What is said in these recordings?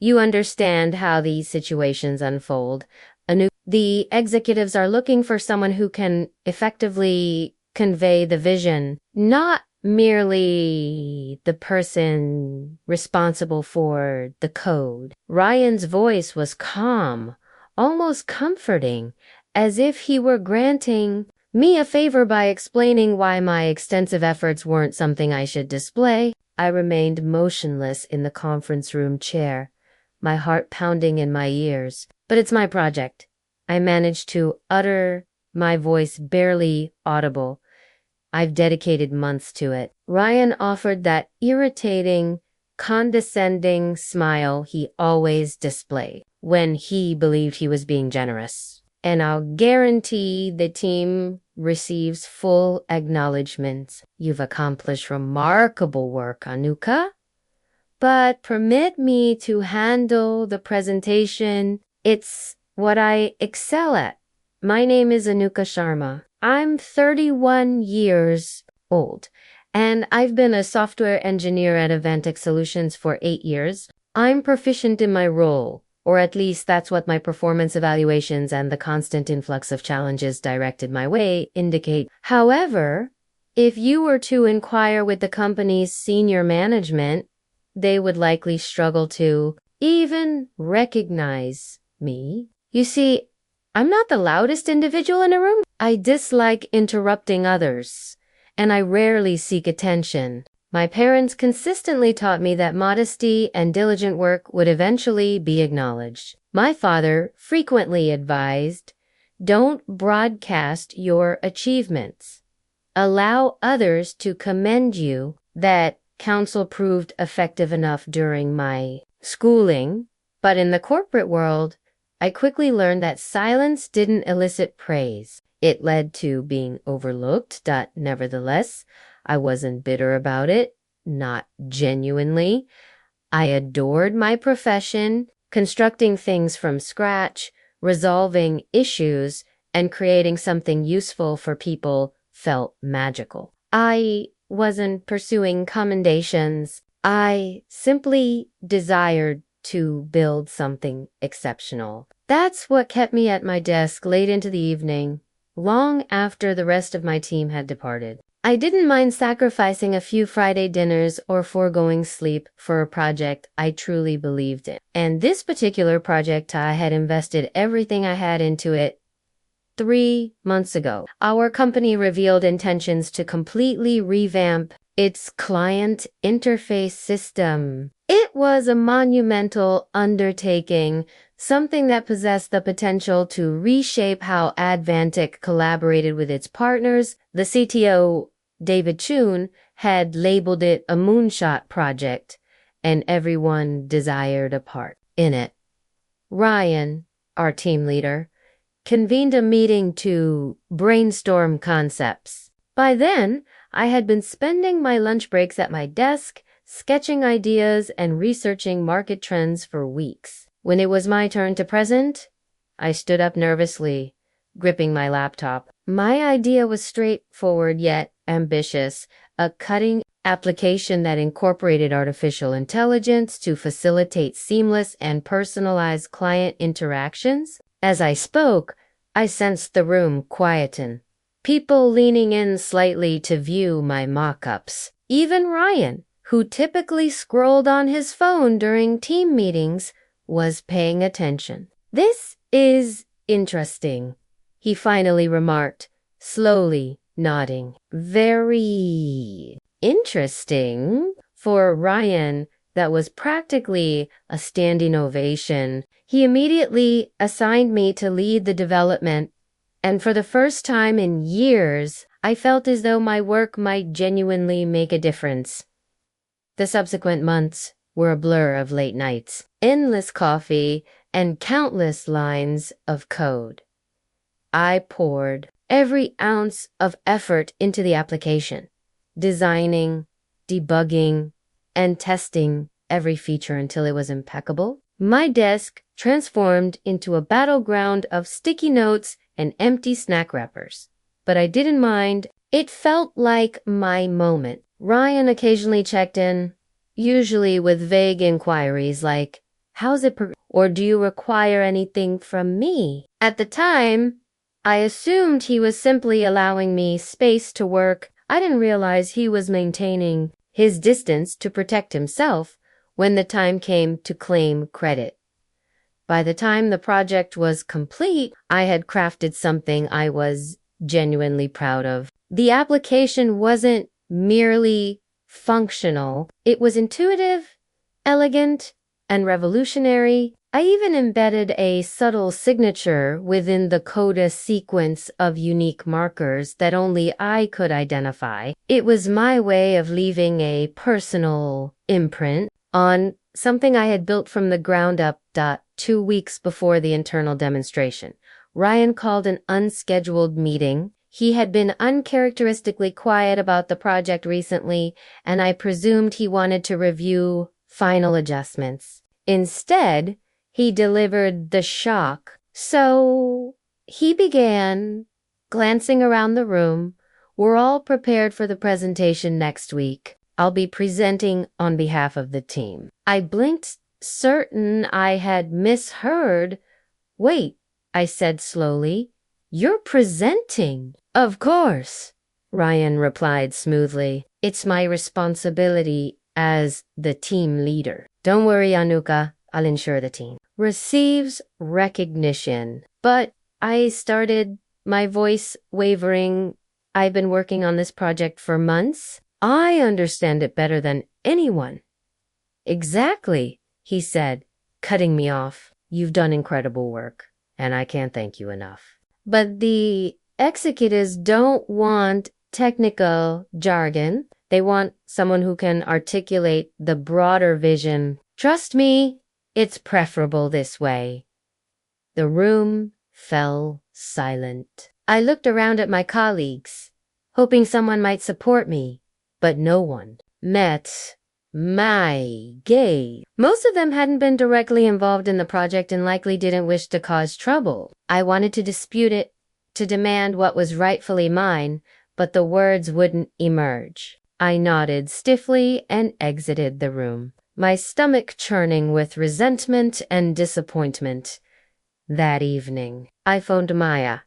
You understand how these situations unfold. The executives are looking for someone who can effectively convey the vision, not merely the person responsible for the code. Ryan's voice was calm, almost comforting, as if he were granting me a favor by explaining why my extensive efforts weren't something I should display. I remained motionless in the conference room chair, my heart pounding in my ears. But it's my project. I managed to utter, my voice barely audible. I've dedicated months to it. Ryan offered that irritating, condescending smile he always displayed when he believed he was being generous. And I'll guarantee the team receives full acknowledgement. You've accomplished remarkable work, Anuka. But permit me to handle the presentation. It's what I excel at. My name is Anuka Sharma. I'm 31 years old, and I've been a software engineer at Avantic Solutions for 8 years. I'm proficient in my role, or at least that's what my performance evaluations and the constant influx of challenges directed my way indicate. However, if you were to inquire with the company's senior management, they would likely struggle to even recognize me. You see, I'm not the loudest individual in a room. I dislike interrupting others, and I rarely seek attention. My parents consistently taught me that modesty and diligent work would eventually be acknowledged. My father frequently advised, don't broadcast your achievements. Allow others to commend you. That counsel proved effective enough during my schooling, but in the corporate world, I quickly learned that silence didn't elicit praise. It led to being overlooked. Nevertheless, I wasn't bitter about it, not genuinely. I adored my profession, constructing things from scratch, resolving issues, and creating something useful for people felt magical. I wasn't pursuing commendations. I simply desired to build something exceptional. That's what kept me at my desk late into the evening, long after the rest of my team had departed. I didn't mind sacrificing a few Friday dinners or foregoing sleep for a project I truly believed in. And this particular project, I had invested everything I had into it 3 months ago. Our company revealed intentions to completely revamp its client interface system. It was a monumental undertaking, something that possessed the potential to reshape how Advantic collaborated with its partners. The CTO, David Chun, had labeled it a moonshot project, and everyone desired a part in it. Ryan, our team leader, convened a meeting to brainstorm concepts. By then, I had been spending my lunch breaks at my desk, sketching ideas and researching market trends for weeks. When it was my turn to present, I stood up nervously, gripping my laptop. My idea was straightforward yet ambitious, a cutting application that incorporated artificial intelligence to facilitate seamless and personalized client interactions. As I spoke, I sensed the room quieten, people leaning in slightly to view my mock-ups. Even Ryan, who typically scrolled on his phone during team meetings, was paying attention. "This is interesting," he finally remarked, slowly nodding. "Very interesting." For Ryan, that was practically a standing ovation. He immediately assigned me to lead the development, and for the first time in years, I felt as though my work might genuinely make a difference. The subsequent months were a blur of late nights, endless coffee, and countless lines of code. I poured every ounce of effort into the application, designing, debugging, and testing every feature until it was impeccable. My desk transformed into a battleground of sticky notes and empty snack wrappers. But I didn't mind. It felt like my moment. Ryan occasionally checked in, usually with vague inquiries like, How's it or do you require anything from me? At the time, I assumed he was simply allowing me space to work. I didn't realize he was maintaining his distance to protect himself when the time came to claim credit. By the time the project was complete, I had crafted something I was genuinely proud of. The application wasn't merely functional, it was intuitive, elegant, and revolutionary. I even embedded a subtle signature within the coda sequence of unique markers that only I could identify. It was my way of leaving a personal imprint on something I had built from the ground up. 2 weeks before the internal demonstration, Ryan called an unscheduled meeting. He had been uncharacteristically quiet about the project recently, and I presumed he wanted to review final adjustments. Instead, he delivered the shock. So he began, glancing around the room. We're all prepared for the presentation next week. I'll be presenting on behalf of the team. I blinked, certain I had misheard. Wait, I said slowly. You're presenting? Of course, Ryan replied smoothly. It's my responsibility as the team leader. Don't worry, Anuka. I'll ensure the team receives recognition. But I started, my voice wavering. I've been working on this project for months. I understand it better than anyone. Exactly, he said, cutting me off. You've done incredible work, and I can't thank you enough. But the executives don't want technical jargon. They want someone who can articulate the broader vision. Trust me, it's preferable this way. The room fell silent. I looked around at my colleagues, hoping someone might support me, but no one met my gaze. Most of them hadn't been directly involved in the project and likely didn't wish to cause trouble. I wanted to dispute it, to demand what was rightfully mine, but the words wouldn't emerge. I nodded stiffly and exited the room, my stomach churning with resentment and disappointment. That evening, I phoned Maya.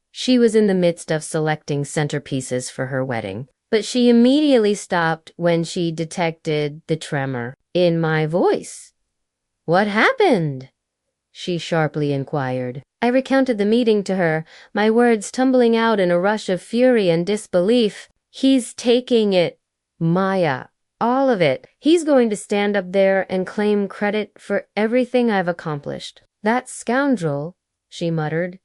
She was in the midst of selecting centerpieces for her wedding, but she immediately stopped when she detected the tremor in my voice. What happened? She sharply inquired. I recounted the meeting to her, my words tumbling out in a rush of fury and disbelief. He's taking it, Maya, all of it. He's going to stand up there and claim credit for everything I've accomplished. That scoundrel, she muttered.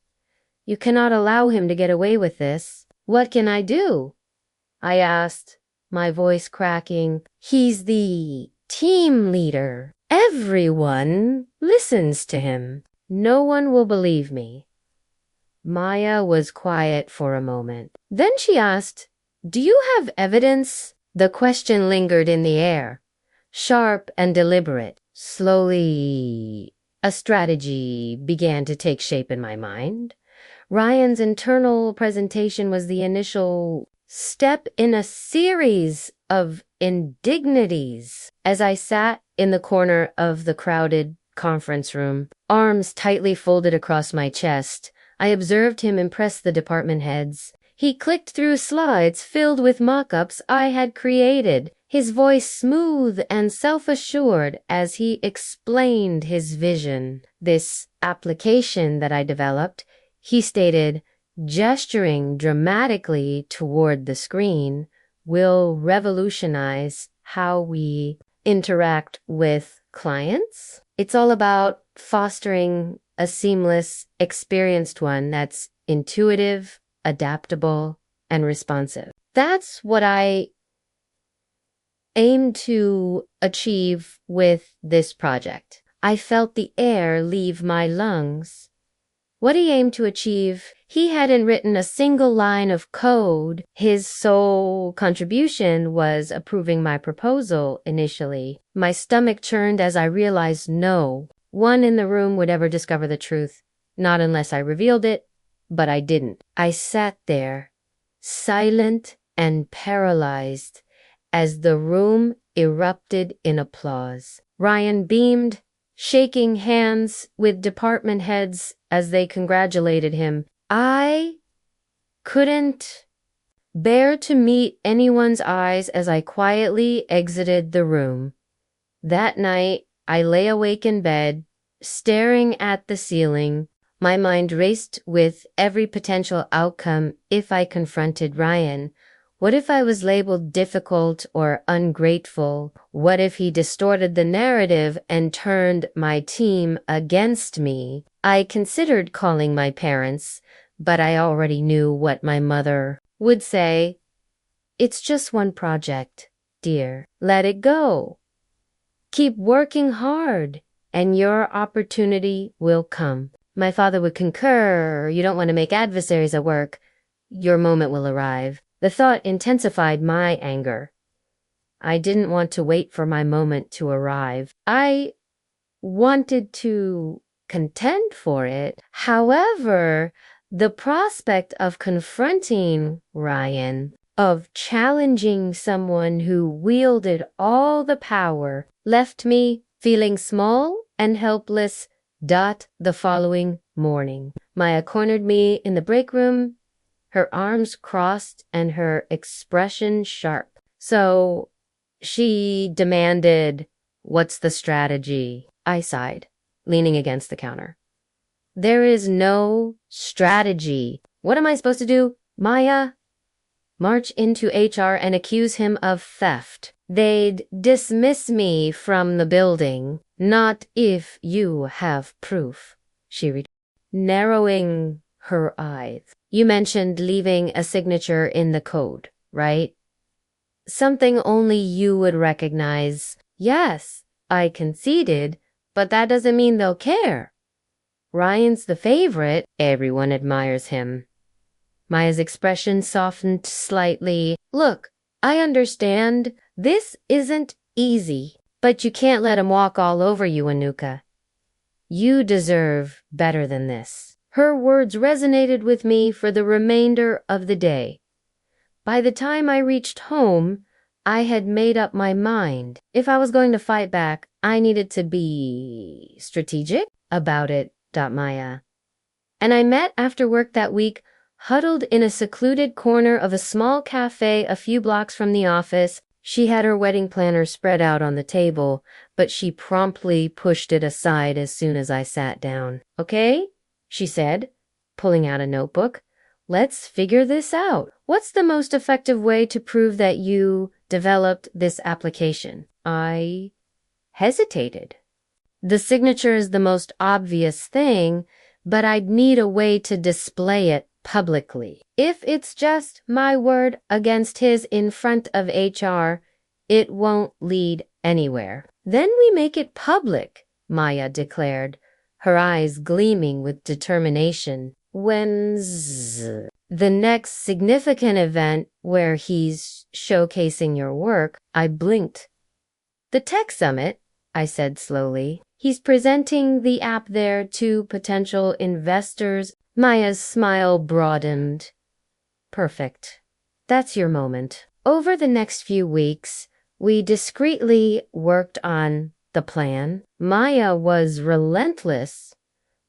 You cannot allow him to get away with this. What can I do? I asked, my voice cracking. He's the team leader. Everyone listens to him. No one will believe me. Maya was quiet for a moment. Then she asked, Do you have evidence? The question lingered in the air, sharp and deliberate. Slowly, a strategy began to take shape in my mind. Ryan's internal presentation was the initial step in a series of indignities. As I sat in the corner of the crowded conference room, arms tightly folded across my chest, I observed him impress the department heads. He clicked through slides filled with mock-ups I had created, his voice smooth and self-assured as he explained his vision. This application that I developed, he stated, gesturing dramatically toward the screen, will revolutionize how we interact with clients. It's all about fostering a seamless, experienced one that's intuitive, adaptable, and responsive. That's what I aim to achieve with this project. I felt the air leave my lungs. What he aimed to achieve, he hadn't written a single line of code. His sole contribution was approving my proposal initially. My stomach churned as I realized no one in the room would ever discover the truth. Not unless I revealed it, but I didn't. I sat there, silent and paralyzed, as the room erupted in applause. Ryan beamed, shaking hands with department heads as they congratulated him. I couldn't bear to meet anyone's eyes as I quietly exited the room. That night, I lay awake in bed, staring at the ceiling. My mind raced with every potential outcome if I confronted Ryan. What if I was labeled difficult or ungrateful? What if he distorted the narrative and turned my team against me? I considered calling my parents, but I already knew what my mother would say. It's just one project, dear. Let it go. Keep working hard, and your opportunity will come. My father would concur. You don't want to make adversaries at work. Your moment will arrive. The thought intensified my anger. I didn't want to wait for my moment to arrive. I wanted to contend for it. However, the prospect of confronting Ryan, of challenging someone who wielded all the power, left me feeling small and helpless. The following morning, Maya cornered me in the break room, her arms crossed and her expression sharp. So she demanded, "What's the strategy?" I sighed, leaning against the counter. There is no strategy. What am I supposed to do, Maya? March into HR and accuse him of theft. They'd dismiss me from the building. Not if you have proof, she retorted, narrowing her eyes. You mentioned leaving a signature in the code, right? Something only you would recognize. Yes, I conceded, but that doesn't mean they'll care. Ryan's the favorite. Everyone admires him. Maya's expression softened slightly. Look, I understand. This isn't easy, but you can't let him walk all over you, Anuka. You deserve better than this. Her words resonated with me for the remainder of the day. By the time I reached home, I had made up my mind. If I was going to fight back, I needed to be strategic about it, Maya. And I met after work that week, huddled in a secluded corner of a small cafe a few blocks from the office. She had her wedding planner spread out on the table, but she promptly pushed it aside as soon as I sat down. Okay, she said, pulling out a notebook. Let's figure this out. What's the most effective way to prove that you developed this application? I hesitated. The signature is the most obvious thing, but I'd need a way to display it publicly. If it's just my word against his in front of HR, it won't lead anywhere. Then we make it public, Maya declared, her eyes gleaming with determination. When's the next significant event where he's showcasing your work? I blinked. The tech summit, I said slowly. He's presenting the app there to potential investors. Maya's smile broadened. Perfect. That's your moment. Over the next few weeks, we discreetly worked on the plan. Maya was relentless,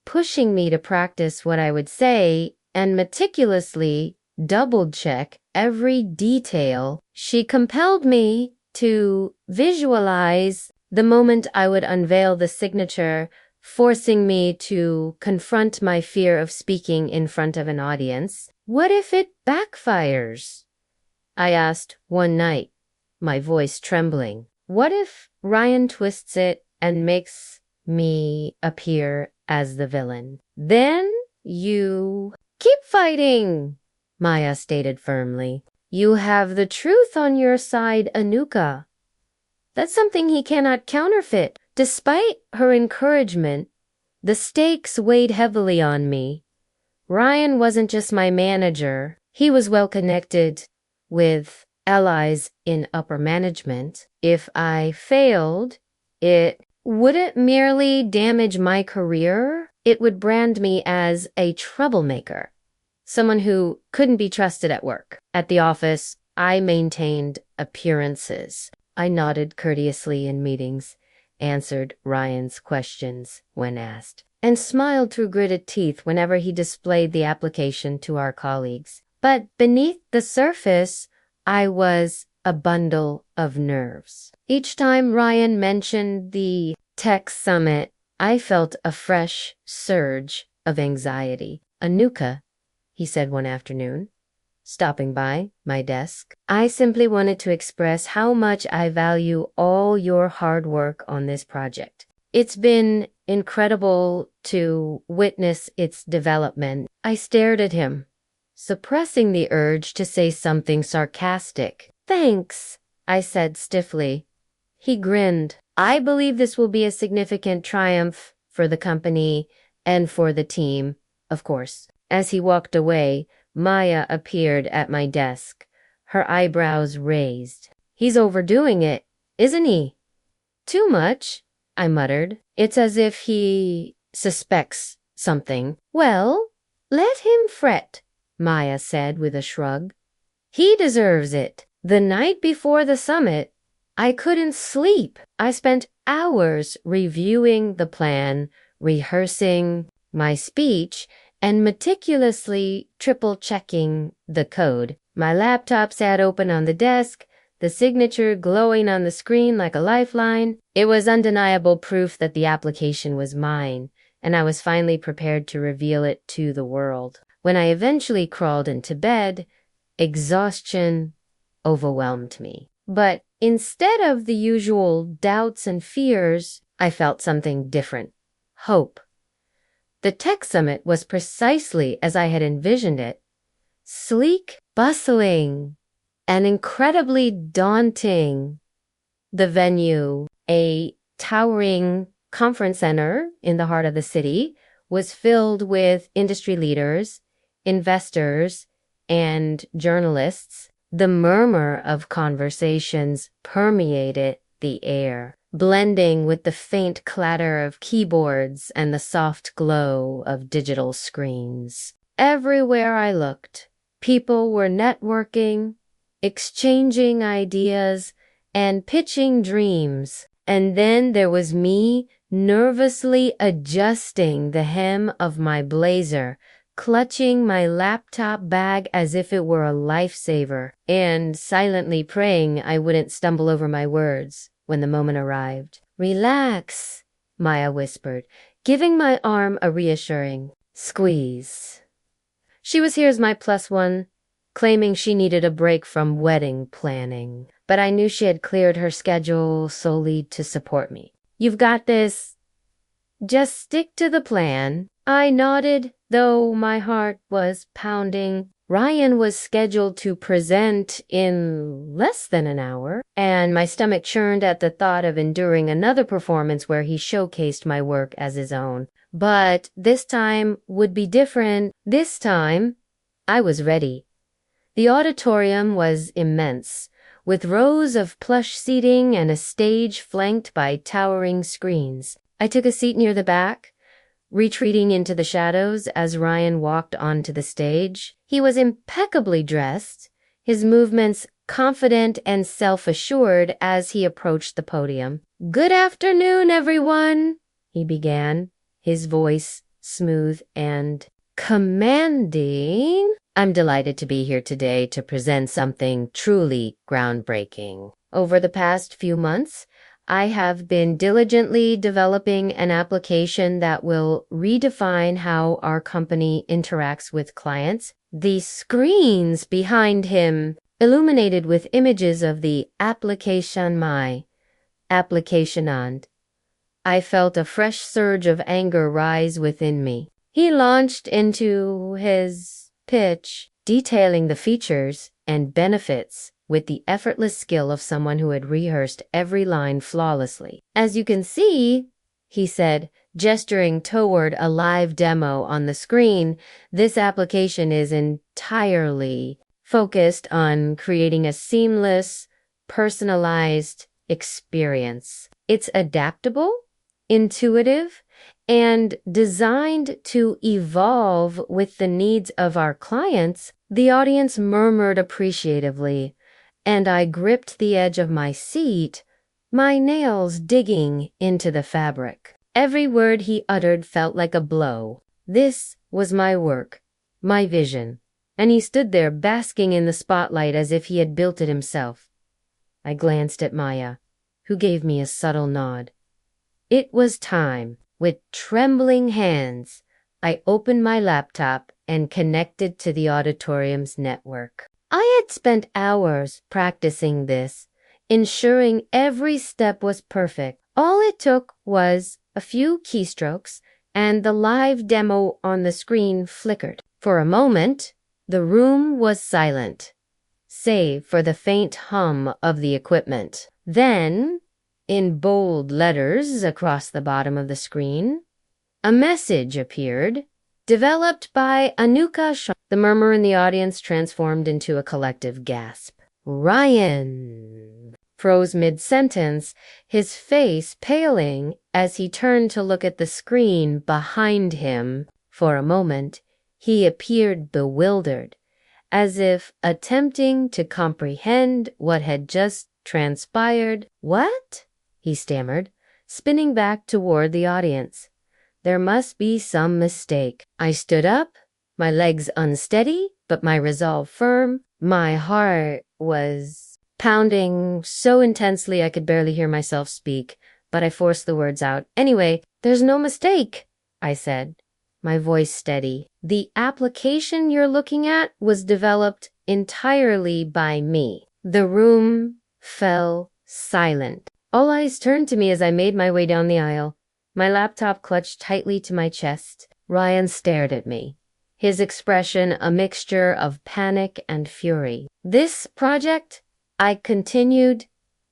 pushing me to practice what I would say and meticulously double-check every detail. She compelled me to visualize the moment I would unveil the signature, forcing me to confront my fear of speaking in front of an audience. What if it backfires? I asked one night, my voice trembling. What if Ryan twists it and makes me appear as the villain? Then you keep fighting, Maya stated firmly. You have the truth on your side, Anuka. That's something he cannot counterfeit. Despite her encouragement, the stakes weighed heavily on me. Ryan wasn't just my manager. He was well connected with allies in upper management. If I failed, it wouldn't merely damage my career, it would brand me as a troublemaker, someone who couldn't be trusted at work. At the office, I maintained appearances. I nodded courteously in meetings, answered Ryan's questions when asked, and smiled through gritted teeth whenever he displayed the application to our colleagues. But beneath the surface, I was a bundle of nerves. Each time Ryan mentioned the tech summit, I felt a fresh surge of anxiety. "Anuka," he said one afternoon, stopping by my desk, "I simply wanted to express how much I value all your hard work on this project. It's been incredible to witness its development." I stared at him, suppressing the urge to say something sarcastic. "Thanks," I said stiffly. He grinned. "I believe this will be a significant triumph for the company and for the team, of course." As he walked away, Maya appeared at my desk, her eyebrows raised. "He's overdoing it, isn't he?" "Too much," I muttered. "It's as if he suspects something." "Well, let him fret," Maya said with a shrug. "He deserves it. The night before the summit, I couldn't sleep. I spent hours reviewing the plan, rehearsing my speech, and meticulously triple-checking the code. My laptop sat open on the desk, the signature glowing on the screen like a lifeline. It was undeniable proof that the application was mine, and I was finally prepared to reveal it to the world. When I eventually crawled into bed, exhaustion overwhelmed me. But instead of the usual doubts and fears, I felt something different. Hope. The tech summit was precisely as I had envisioned it. Sleek, bustling, and incredibly daunting. The venue, a towering conference center in the heart of the city, was filled with industry leaders, investors, and journalists. The murmur of conversations permeated the air, blending with the faint clatter of keyboards and the soft glow of digital screens. Everywhere I looked, people were networking, exchanging ideas, and pitching dreams. And then there was me, nervously adjusting the hem of my blazer, clutching my laptop bag as if it were a lifesaver, and silently praying I wouldn't stumble over my words when the moment arrived. "Relax," Maya whispered, giving my arm a reassuring squeeze. She was here as my +1, claiming she needed a break from wedding planning, but I knew she had cleared her schedule solely to support me. "You've got this. Just stick to the plan." I nodded, though my heart was pounding. Ryan was scheduled to present in less than an hour, and my stomach churned at the thought of enduring another performance where he showcased my work as his own. But this time would be different. This time, I was ready. The auditorium was immense, with rows of plush seating and a stage flanked by towering screens. I took a seat near the back, retreating into the shadows as Ryan walked onto the stage. He was impeccably dressed, his movements confident and self-assured as he approached the podium. "Good afternoon, everyone," he began, his voice smooth and commanding. "I'm delighted to be here today to present something truly groundbreaking. Over the past few months, I have been diligently developing an application that will redefine how our company interacts with clients." The screens behind him illuminated with images of the application and I felt a fresh surge of anger rise within me. He launched into his pitch, detailing the features and benefits with the effortless skill of someone who had rehearsed every line flawlessly. "As you can see," he said, gesturing toward a live demo on the screen, "this application is entirely focused on creating a seamless, personalized experience. It's adaptable, intuitive, and designed to evolve with the needs of our clients." The audience murmured appreciatively, and I gripped the edge of my seat, my nails digging into the fabric. Every word he uttered felt like a blow. This was my work, my vision, and he stood there basking in the spotlight as if he had built it himself. I glanced at Maya, who gave me a subtle nod. It was time. With trembling hands, I opened my laptop and connected to the auditorium's network. I had spent hours practicing this, ensuring every step was perfect. All it took was a few keystrokes, and the live demo on the screen flickered. For a moment, the room was silent, save for the faint hum of the equipment. Then, in bold letters across the bottom of the screen, a message appeared, developed by Anuka Shah. The murmur in the audience transformed into a collective gasp. Ryan froze mid-sentence, his face paling as he turned to look at the screen behind him. For a moment, he appeared bewildered, as if attempting to comprehend what had just transpired. What? He stammered, spinning back toward the audience. There must be some mistake. I stood up, my legs unsteady, but my resolve firm. My heart was pounding so intensely I could barely hear myself speak, but I forced the words out. Anyway, there's no mistake, I said, my voice steady. The application you're looking at was developed entirely by me. The room fell silent. All eyes turned to me as I made my way down the aisle, my laptop clutched tightly to my chest. Ryan stared at me, his expression a mixture of panic and fury. This project, I continued,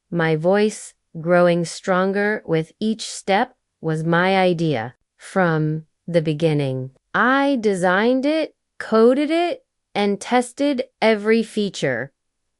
my voice growing stronger with each step, was my idea. From the beginning, I designed it, coded it, and tested every feature,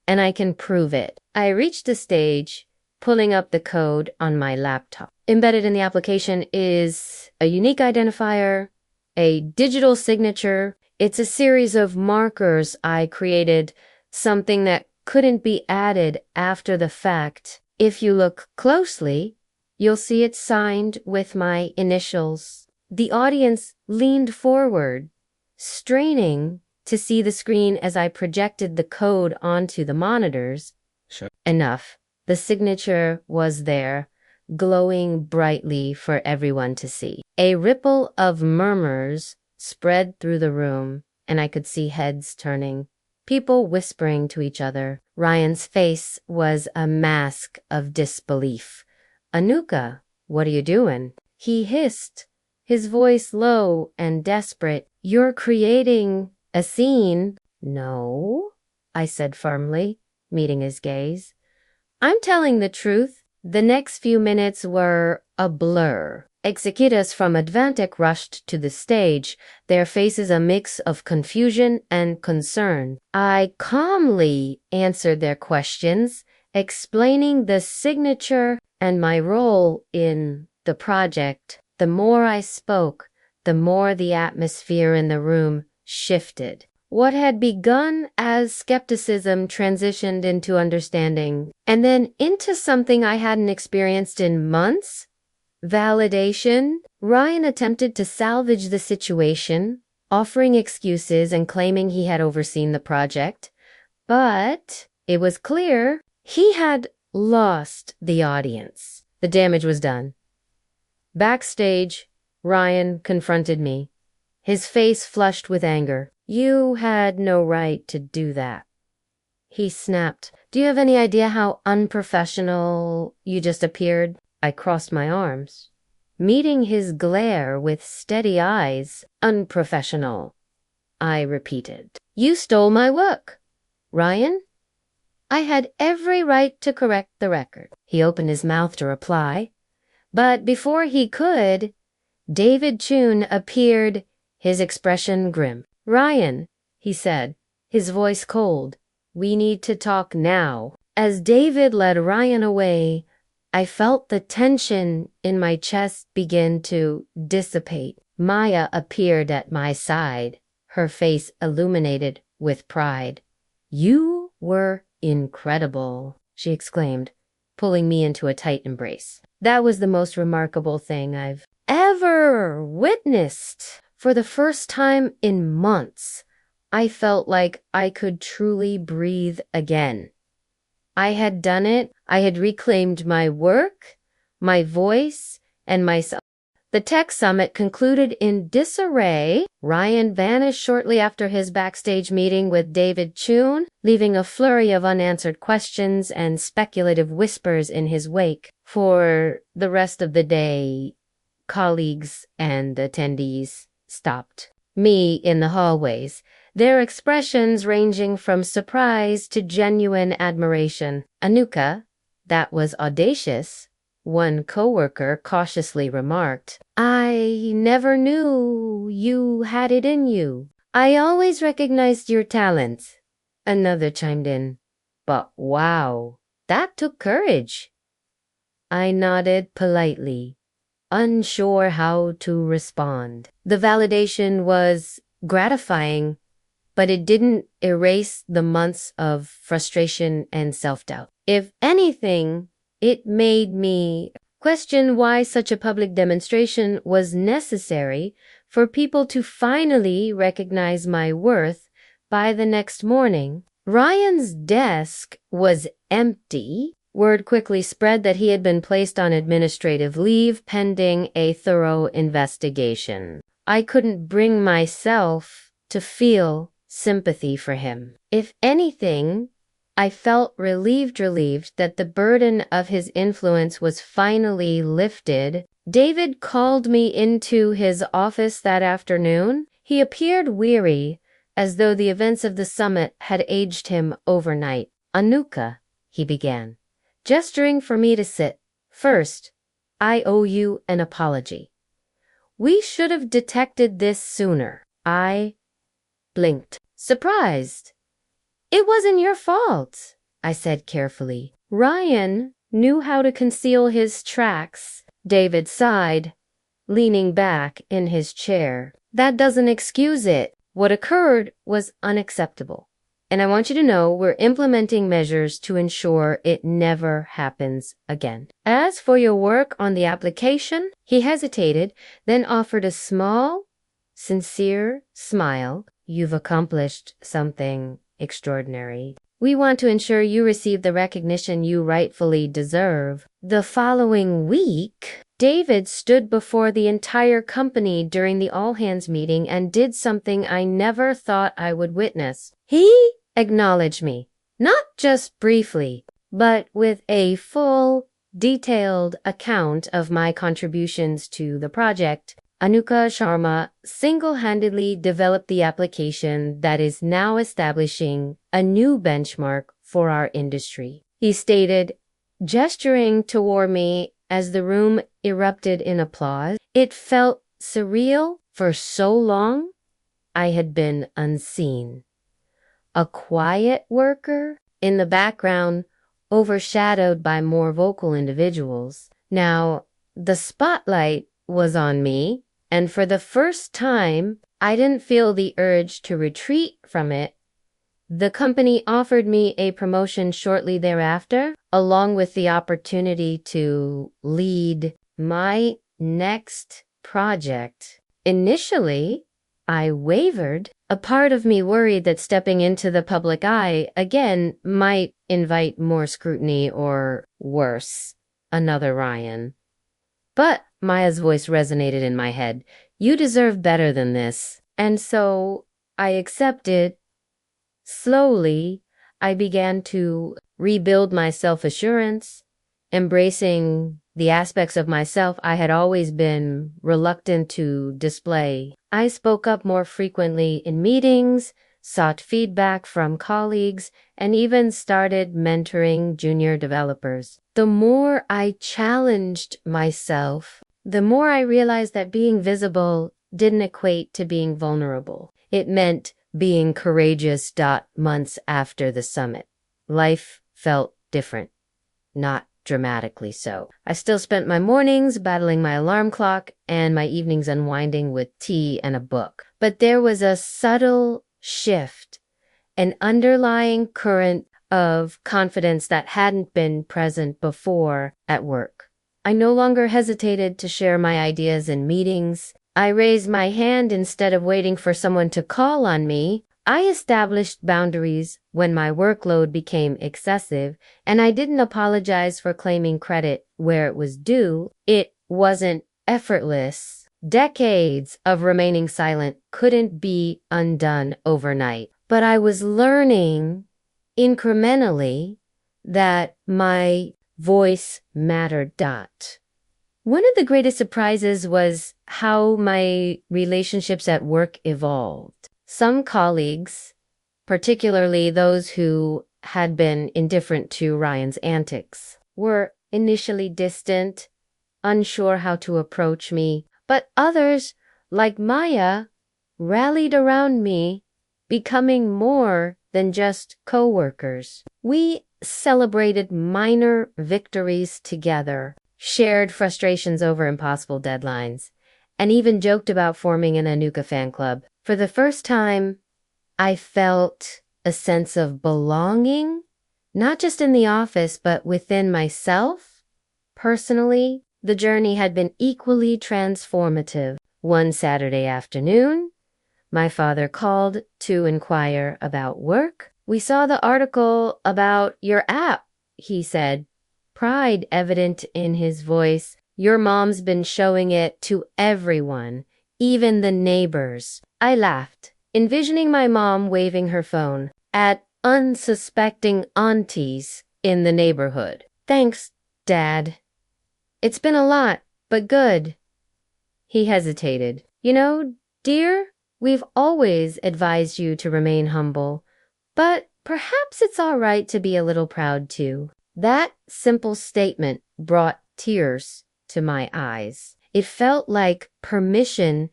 and I can prove it. I reached the stage, pulling up the code on my laptop. Embedded in the application is a unique identifier, a digital signature. It's a series of markers I created, something that couldn't be added after the fact. If you look closely, you'll see it's signed with my initials. The audience leaned forward, straining to see the screen as I projected the code onto the monitors. Sure. Enough. The signature was there, glowing brightly for everyone to see. A ripple of murmurs spread through the room, and I could see heads turning, people whispering to each other. Ryan's face was a mask of disbelief. Anuka, what are you doing? He hissed, his voice low and desperate. You're creating a scene. No, I said firmly, meeting his gaze. I'm telling the truth. The next few minutes were a blur. Executives from Advantech rushed to the stage, their faces a mix of confusion and concern. I calmly answered their questions, explaining the signature and my role in the project. The more I spoke, the more the atmosphere in the room shifted. What had begun as skepticism transitioned into understanding, and then into something I hadn't experienced in months. Validation. Ryan attempted to salvage the situation, offering excuses and claiming he had overseen the project. But it was clear he had lost the audience. The damage was done. Backstage, Ryan confronted me, his face flushed with anger. You had no right to do that. He snapped. Do you have any idea how unprofessional you just appeared? I crossed my arms, meeting his glare with steady eyes. Unprofessional, I repeated. You stole my work, Ryan. I had every right to correct the record. He opened his mouth to reply, but before he could, David Chun appeared, his expression grim. Ryan, he said, his voice cold, we need to talk now. As David led Ryan away, I felt the tension in my chest begin to dissipate. Maya appeared at my side, her face illuminated with pride. You were incredible, she exclaimed, pulling me into a tight embrace. That was the most remarkable thing I've ever witnessed. For the first time in months, I felt like I could truly breathe again. I had done it. I had reclaimed my work, my voice, and myself. The tech summit concluded in disarray. Ryan vanished shortly after his backstage meeting with David Chun, leaving a flurry of unanswered questions and speculative whispers in his wake. For the rest of the day, colleagues and attendees stopped me in the hallways, their expressions ranging from surprise to genuine admiration. "Anuka, that was audacious," one coworker cautiously remarked. "I never knew you had it in you." "I always recognized your talent," another chimed in. "But wow, that took courage." I nodded politely, unsure how to respond. The validation was gratifying, but it didn't erase the months of frustration and self-doubt. If anything, it made me question why such a public demonstration was necessary for people to finally recognize my worth by the next morning. Ryan's desk was empty. Word quickly spread that he had been placed on administrative leave pending a thorough investigation. I couldn't bring myself to feel sympathy for him. If anything, I felt relieved that the burden of his influence was finally lifted. David called me into his office that afternoon. He appeared weary, as though the events of the summit had aged him overnight. "Anuka," he began, gesturing for me to sit. "First, I owe you an apology. We should have detected this sooner." I blinked, surprised. "It wasn't your fault," I said carefully. "Ryan knew how to conceal his tracks." David sighed, leaning back in his chair. "That doesn't excuse it. What occurred was unacceptable. And I want you to know we're implementing measures to ensure it never happens again. As for your work on the application," he hesitated, then offered a small, sincere smile. "You've accomplished something extraordinary. We want to ensure you receive the recognition you rightfully deserve." The following week, David stood before the entire company during the all-hands meeting and did something I never thought I would witness. He acknowledged me, not just briefly, but with a full, detailed account of my contributions to the project. "Anuka Sharma single-handedly developed the application that is now establishing a new benchmark for our industry," he stated, gesturing toward me as the room erupted in applause. It felt surreal. For so long, I had been unseen. A quiet worker in the background, overshadowed by more vocal individuals. Now, the spotlight was on me, and for the first time, I didn't feel the urge to retreat from it. The company offered me a promotion shortly thereafter, along with the opportunity to lead my next project. Initially, I wavered. A part of me worried that stepping into the public eye again might invite more scrutiny or, worse, another Ryan. But Maya's voice resonated in my head. "You deserve better than this." And so I accepted. Slowly, I began to rebuild my self-assurance, embracing the aspects of myself I had always been reluctant to display. I spoke up more frequently in meetings, sought feedback from colleagues, and even started mentoring junior developers. The more I challenged myself, the more I realized that being visible didn't equate to being vulnerable. It meant being courageous. Months after the summit, life felt different, not dramatically so. I still spent my mornings battling my alarm clock and my evenings unwinding with tea and a book. But there was a subtle shift, an underlying current of confidence that hadn't been present before at work. I no longer hesitated to share my ideas in meetings. I raised my hand instead of waiting for someone to call on me. I established boundaries when my workload became excessive, and I didn't apologize for claiming credit where it was due. It wasn't effortless. Decades of remaining silent couldn't be undone overnight, but I was learning incrementally that my voice mattered. One of the greatest surprises was how my relationships at work evolved. Some colleagues, particularly those who had been indifferent to Ryan's antics, were initially distant, unsure how to approach me, but others, like Maya, rallied around me, becoming more than just coworkers. We celebrated minor victories together, shared frustrations over impossible deadlines, and even joked about forming an Anuka fan club. For the first time, I felt a sense of belonging, not just in the office, but within myself. Personally, the journey had been equally transformative. One Saturday afternoon, my father called to inquire about work. "We saw the article about your app," he said, pride evident in his voice. "Your mom's been showing it to everyone, even the neighbors." I laughed, envisioning my mom waving her phone at unsuspecting aunties in the neighborhood. "Thanks, Dad. It's been a lot, but good." He hesitated. "You know, dear, we've always advised you to remain humble, but perhaps it's all right to be a little proud too." That simple statement brought tears to my eyes. It felt like permission,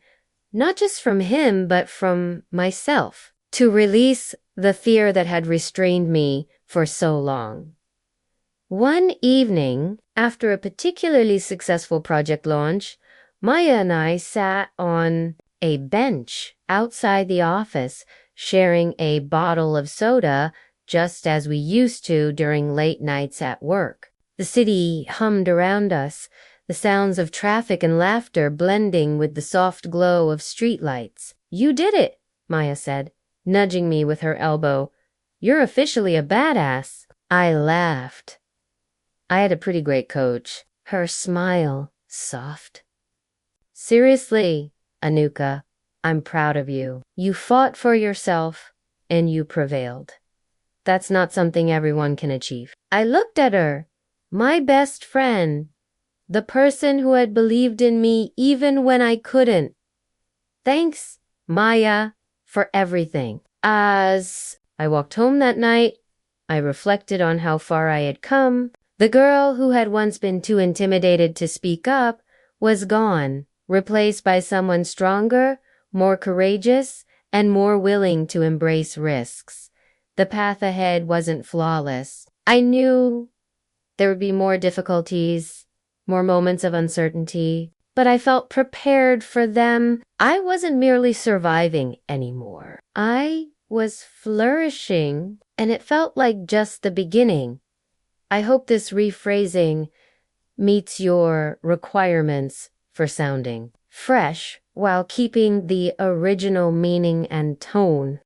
not just from him, but from myself, to release the fear that had restrained me for so long. One evening, after a particularly successful project launch, Maya and I sat on a bench outside the office, sharing a bottle of soda, just as we used to during late nights at work. The city hummed around us, the sounds of traffic and laughter blending with the soft glow of streetlights. "You did it," Maya said, nudging me with her elbow. "You're officially a badass." I laughed. I had a pretty great coach. Her smile, soft. "Seriously, Anuka, I'm proud of you. You fought for yourself, and you prevailed. That's not something everyone can achieve." I looked at her, my best friend, the person who had believed in me even when I couldn't. "Thanks, Maya, for everything." As I walked home that night, I reflected on how far I had come. The girl who had once been too intimidated to speak up was gone, replaced by someone stronger, more courageous, and more willing to embrace risks. The path ahead wasn't flawless. I knew there would be more difficulties, more moments of uncertainty, but I felt prepared for them. I wasn't merely surviving anymore. I was flourishing, and it felt like just the beginning. I hope this rephrasing meets your requirements for sounding fresh while keeping the original meaning and tone.